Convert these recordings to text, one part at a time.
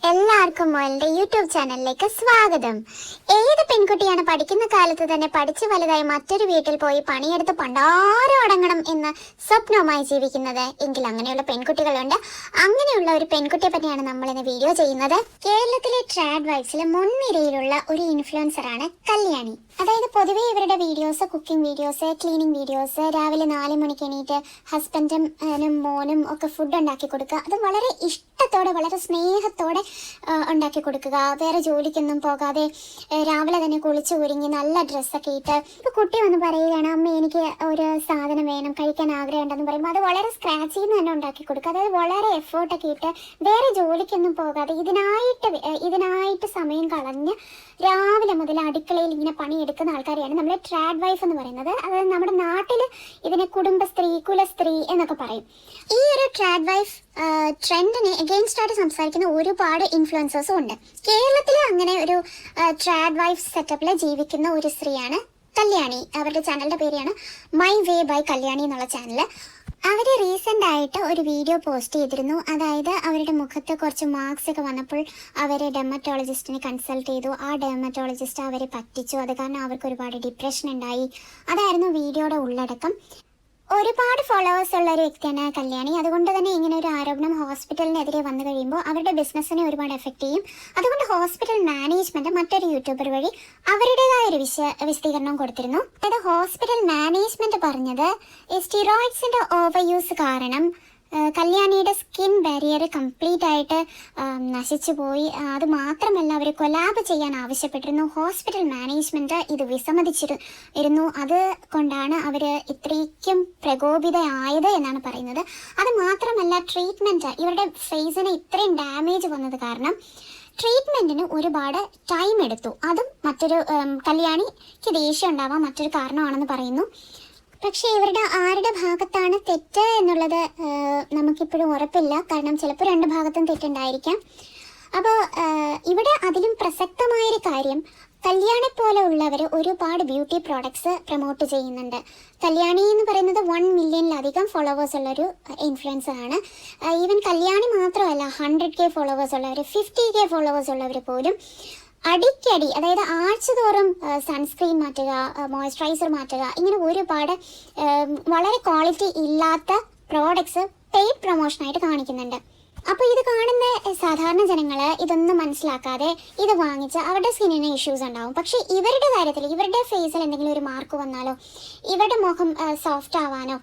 എല്ലാവർക്കും മോളുടെ യൂട്യൂബ് ചാനലിലേക്ക് സ്വാഗതം. ഏത് പെൺകുട്ടിയാണ് പഠിക്കുന്ന കാലത്ത് തന്നെ പഠിച്ചു വലുതായി മറ്റൊരു വീട്ടിൽ പോയി പണിയെടുത്ത് പണ്ടാരം അടങ്ങണം എന്ന് സ്വപ്നവുമായി ജീവിക്കുന്നത്? എങ്കിൽ അങ്ങനെയുള്ള പെൺകുട്ടികളുണ്ട്. അങ്ങനെയുള്ള ഒരു പെൺകുട്ടിയെ പറ്റിയാണ് നമ്മൾ ഇന്ന് വീഡിയോ ചെയ്യുന്നത്. കേരളത്തിലെ ട്രാഡ് വൈഫ്സിലെ മുൻനിരയിലുള്ള ഒരു ഇൻഫ്ലുവൻസറാണ് കല്യാണി. അതായത് പൊതുവേ ഇവരുടെ videos, cooking videos, cleaning videos, രാവിലെ 4 മണിക്ക് എണീറ്റ് ഹസ്ബൻഡും മോനും ഒക്കെ ഫുഡ് ഉണ്ടാക്കി കൊടുക്കുക, അത് വളരെ ഇഷ്ടത്തോടെ വളരെ സ്നേഹത്തോടെ ഉണ്ടാക്കി കൊടുക്കുക. വേറെ ജോലിക്കൊന്നും പോകാതെ രാവിലെ തന്നെ കുളിച്ച് ഒരുങ്ങി നല്ല ഡ്രസ്സൊക്കെ ഇട്ട് ഇപ്പോൾ കുട്ടി വന്ന് പറയുകയാണ്, അമ്മ എനിക്ക് ഒരു സാധനം വേണം, കഴിക്കാൻ ആഗ്രഹമുണ്ടെന്ന് പറയുമ്പോൾ അത് വളരെ സ്ക്രാച്ചിൽ നിന്ന് തന്നെ ഉണ്ടാക്കി കൊടുക്കുക. അതായത് വളരെ എഫേർട്ടൊക്കെ ഇട്ട് വേറെ ജോലിക്കൊന്നും പോകാതെ ഇതിനായിട്ട് സമയം കളഞ്ഞ് രാവിലെ മുതൽ അടുക്കളയിൽ ഇങ്ങനെ പണിയെടുക്കുന്ന ആൾക്കാരെയാണ് നമ്മൾ ട്രാഡ് വൈഫ് എന്ന് പറയുന്നത്. അതായത് നമ്മുടെ നാട്ടിൽ ഇതിനെ കുടുംബസ്ത്രീ, കുലസ്ത്രീ എന്നൊക്കെ പറയും. ഈ ഒരു ട്രാഡ് വൈഫ് ട്രെൻഡിനെ എഗെയിൻസ്റ്റ് ആയിട്ട് സംസാരിക്കുന്ന ഒരുപാട് ഇൻഫ്ലുവൻസേഴ്സും ഉണ്ട്. കേരളത്തിൽ അങ്ങനെ ഒരു ട്രാഡ് വൈഫ് സെറ്റപ്പിൽ ജീവിക്കുന്ന ഒരു സ്ത്രീയാണ് കല്യാണി. അവരുടെ ചാനലിൻ്റെ പേരാണ് മൈ വേ ബൈ കല്യാണി എന്നുള്ള ചാനൽ. അവർ റീസെൻ്റ് ആയിട്ട് ഒരു വീഡിയോ പോസ്റ്റ് ചെയ്തിരുന്നു. അതായത് അവരുടെ മുഖത്ത് കുറച്ച് മാർക്സ് ഒക്കെ വന്നപ്പോൾ അവർ ഡെർമറ്റോളജിസ്റ്റിനെ കൺസൾട്ട് ചെയ്തു. ആ ഡെർമറ്റോളജിസ്റ്റ് അവരെ പറ്റിച്ചു. അത് കാരണം അവർക്ക് ഒരുപാട് ഡിപ്രഷൻ ഉണ്ടായി. അതായിരുന്നു വീഡിയോയുടെ ഉള്ളടക്കം. ഒരുപാട് ഫോളോവേഴ്സ് ഉള്ള ഒരു വ്യക്തിയാണ് കല്യാണി. അതുകൊണ്ട് തന്നെ ഇങ്ങനെ ഒരു ആരോപണം ഹോസ്പിറ്റലിനെതിരെ വന്നു കഴിയുമ്പോൾ അവരുടെ ബിസിനസ്സിനെ ഒരുപാട് എഫക്റ്റ് ചെയ്യും. അതുകൊണ്ട് ഹോസ്പിറ്റൽ മാനേജ്മെന്റ് മറ്റൊരു യൂട്യൂബർ വഴി അവരുടേതായ ഒരു വിശദീകരണം കൊടുത്തിരുന്നു. അതായത് ഹോസ്പിറ്റൽ മാനേജ്മെന്റ് പറഞ്ഞത് സ്റ്റിറോയിഡ്സിന്റെ ഓവർ യൂസ് കാരണം കല്യാണിയുടെ സ്കിൻ ബാരിയർ കംപ്ലീറ്റ് ആയിട്ട് നശിച്ചു പോയി. അത് മാത്രമല്ല അവർ കൊലാബ് ചെയ്യാൻ ആവശ്യപ്പെട്ടിരുന്നു. ഹോസ്പിറ്റൽ മാനേജ്മെൻറ്റ് ഇത് വിസമ്മതിച്ചിരുന്നു. അത് കൊണ്ടാണ് അവർ ഇത്രയ്ക്കും പ്രകോപിതയായത് എന്നാണ് പറയുന്നത്. അത് മാത്രമല്ല ട്രീറ്റ്മെൻറ്റ്, ഇവരുടെ ഫേസിന് ഇത്രയും ഡാമേജ് വന്നത് കാരണം ട്രീറ്റ്മെൻറ്റിന് ഒരുപാട് ടൈം എടുത്തു. അതും മറ്റൊരു കല്യാണിക്ക് ദേഷ്യം ഉണ്ടാവാൻ മറ്റൊരു കാരണമാണെന്ന് പറയുന്നു. പക്ഷേ ഇവരുടെ ആരുടെ ഭാഗത്താണ് തെറ്റ് എന്നുള്ളത് നമുക്കിപ്പോഴും ഉറപ്പില്ല. കാരണം ചിലപ്പോൾ 2 ഭാഗത്തും തെറ്റുണ്ടായിരിക്കാം. അപ്പോൾ ഇവിടെ അതിലും പ്രസക്തമായൊരു കാര്യം, കല്യാണി പോലെ ഉള്ളവർ ഒരുപാട് ബ്യൂട്ടി പ്രോഡക്ട്സ് പ്രൊമോട്ട് ചെയ്യുന്നുണ്ട്. കല്യാണി എന്ന് പറയുന്നത് 1 മില്യണിലധികം ഫോളോവേഴ്സ് ഉള്ളൊരു ഇൻഫ്ലുവൻസറാണ്. ഈവൻ കല്യാണി മാത്രമല്ല, 100K ഫോളോവേഴ്സ് ഉള്ളവർ, 50K ഫോളോവേഴ്സ് ഉള്ളവർ പോലും അടിക്കടി, അതായത് ആഴ്ചതോറും സൺസ്ക്രീൻ മാറ്റുക, മോയ്സ്ചറൈസർ മാറ്റുക, ഇങ്ങനെ ഒരുപാട് വളരെ ക്വാളിറ്റി ഇല്ലാത്ത പ്രോഡക്ട്സ് പെയ്ഡ് പ്രൊമോഷനായിട്ട് കാണിക്കുന്നുണ്ട്. അപ്പോൾ ഇത് കാണുന്ന സാധാരണ ജനങ്ങൾ ഇതൊന്നും മനസ്സിലാക്കാതെ ഇത് വാങ്ങിച്ച് അവരുടെ സ്കിന്നിന് ഇഷ്യൂസ് ഉണ്ടാവും. പക്ഷേ ഇവരുടെ കാര്യത്തിൽ, ഇവരുടെ ഫേസിൽ എന്തെങ്കിലും ഒരു മാർക്ക് വന്നാലോ, ഇവരുടെ മുഖം സോഫ്റ്റ് ആവാനോ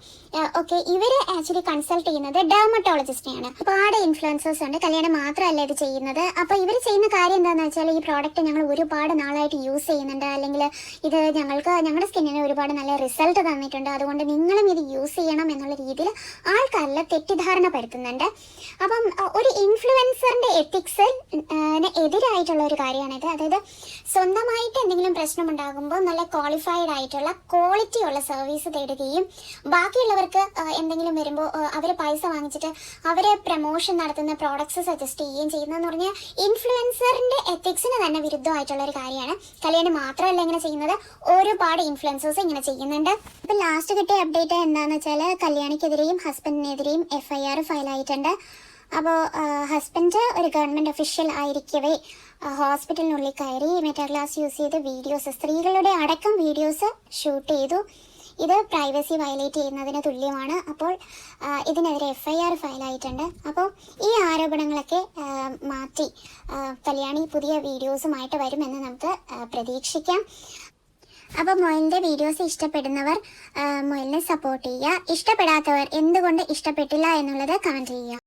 ഒക്കെ ഇവർ ആക്ച്വലി കൺസൾട്ട് ചെയ്യുന്നത് ഡെർമറ്റോളജിസ്റ്റിനെയാണ്. ഒരുപാട് ഇൻഫ്ലുവൻസേഴ്സ് ഉണ്ട്, കല്യാണം മാത്രമല്ല ഇത് ചെയ്യുന്നത്. അപ്പോൾ ഇവർ ചെയ്യുന്ന കാര്യം എന്താണെന്ന് വെച്ചാൽ, ഈ പ്രോഡക്റ്റ് ഞങ്ങൾ ഒരുപാട് നാളായിട്ട് യൂസ് ചെയ്യുന്നുണ്ട്, അല്ലെങ്കിൽ ഇത് ഞങ്ങളുടെ സ്കിന്നിന് ഒരുപാട് നല്ല റിസൾട്ട് തന്നിട്ടുണ്ട്, അതുകൊണ്ട് നിങ്ങളും ഇത് യൂസ് ചെയ്യണം എന്നുള്ള രീതിയിൽ ആൾക്കാരിൽ തെറ്റിദ്ധാരണ പരത്തുന്നുണ്ട്. അപ്പം ഒരു ഇൻഫ്ലുവൻസറിൻ്റെ എത്തിക്സിന് എതിരായിട്ടുള്ള ഒരു കാര്യമാണിത്. അതായത് സ്വന്തമായിട്ട് എന്തെങ്കിലും പ്രശ്നമുണ്ടാകുമ്പോൾ നല്ല ക്വാളിഫൈഡ് ആയിട്ടുള്ള ക്വാളിറ്റി ഉള്ള സർവീസ് തേടുകയും ബാക്കിയുള്ളവർക്ക് എന്തെങ്കിലും വരുമ്പോൾ അവർ പൈസ വാങ്ങിച്ചിട്ട് അവരെ പ്രൊമോഷൻ നടത്തുന്ന പ്രോഡക്ട്സ് സജസ്റ്റ് ചെയ്യുകയും ചെയ്യുന്നതെന്ന് പറഞ്ഞാൽ ഇൻഫ്ലുവൻസറിൻ്റെ എത്തിക്സിന് തന്നെ വിരുദ്ധമായിട്ടുള്ള ഒരു കാര്യമാണ്. കല്യാണി മാത്രമല്ല ഇങ്ങനെ ചെയ്യുന്നത്, ഒരുപാട് ഇൻഫ്ലുവൻസേഴ്സ് ഇങ്ങനെ ചെയ്യുന്നുണ്ട്. ഇപ്പം ലാസ്റ്റ് കിട്ടിയ അപ്ഡേറ്റ് എന്താണെന്ന് വെച്ചാൽ, കല്യാണിക്കെതിരെയും ഹസ്ബൻഡിനെതിരെയും FIR ഫയലായിട്ടുണ്ട്. അപ്പോൾ ഹസ്ബൻഡ് ഒരു ഗവൺമെൻറ് ഒഫീഷ്യൽ ആയിരിക്കവേ ഹോസ്പിറ്റലിനുള്ളിൽ കയറി മെറ്റാഗ്ലാസ് യൂസ് ചെയ്ത് വീഡിയോസ്, സ്ത്രീകളുടെ അടക്കം വീഡിയോസ് ഷൂട്ട് ചെയ്തു. ഇത് പ്രൈവസി വയലേറ്റ് ചെയ്യുന്നതിന് തുല്യമാണ്. അപ്പോൾ ഇതിനെതിരെ FIR ഫയലായിട്ടുണ്ട്. അപ്പോൾ ഈ ആരോപണങ്ങളൊക്കെ മാറ്റി കല്യാണി പുതിയ വീഡിയോസുമായിട്ട് വരുമെന്ന് നമുക്ക് പ്രതീക്ഷിക്കാം. അപ്പോൾ മൊയിലിൻ്റെ വീഡിയോസ് ഇഷ്ടപ്പെടുന്നവർ മൊയിലിനെ സപ്പോർട്ട് ചെയ്യുക. ഇഷ്ടപ്പെടാത്തവർ എന്തുകൊണ്ട് ഇഷ്ടപ്പെട്ടില്ല എന്നുള്ളത് കമൻറ്റ് ചെയ്യുക.